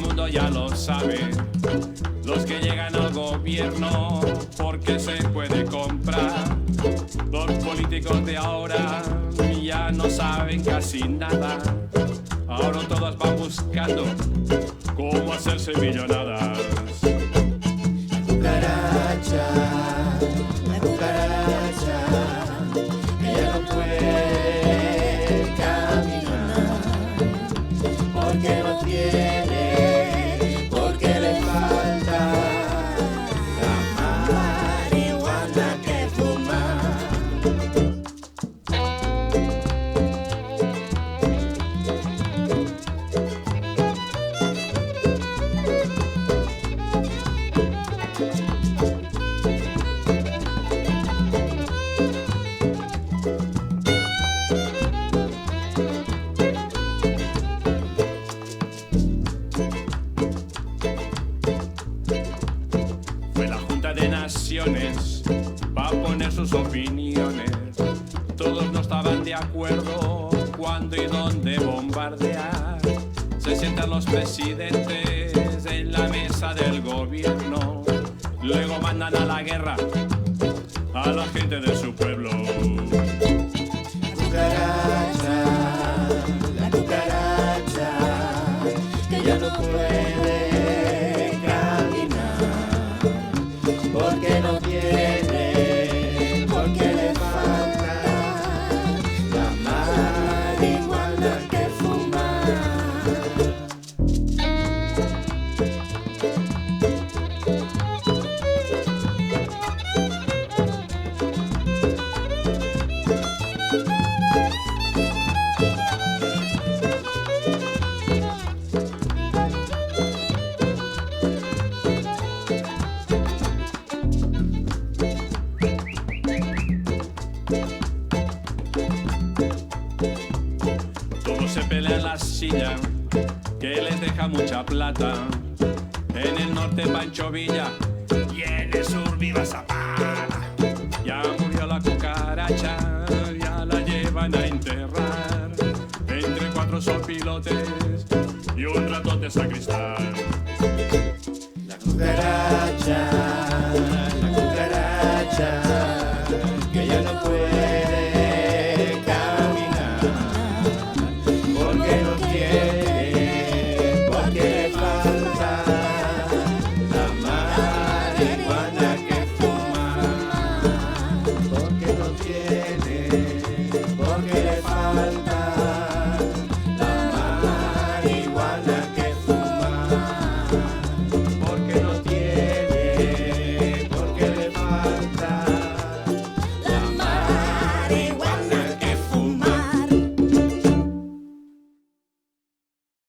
mundo ya lo sabe. Los que llegan al gobierno porque se puede comprar. Los políticos de ahora ya no saben casi nada. Ahora todas van buscando cómo hacerse millonadas. La cucaracha, ella no puede caminar, porque no tiene, porque le falta la marihuana que fumar. Fue la Junta de Naciones va a poner sus opiniones. Todos no estaban de acuerdo cuándo y dónde bombardear. Se sientan los presidentes en la mesa del gobierno. Luego mandan a la guerra a la gente de su pueblo. La cucaracha, que ya no puede caminar, porque no tiene, porque le falta la marihuana que fumar. Todos se pelean la silla, que les deja mucha plata. En el norte Pancho Villa y en el sur Viva Zapata. Ya murió la cucaracha, ya la llevan a enterrar. Entre cuatro sopilotes y un ratón de sacristán. La cucaracha.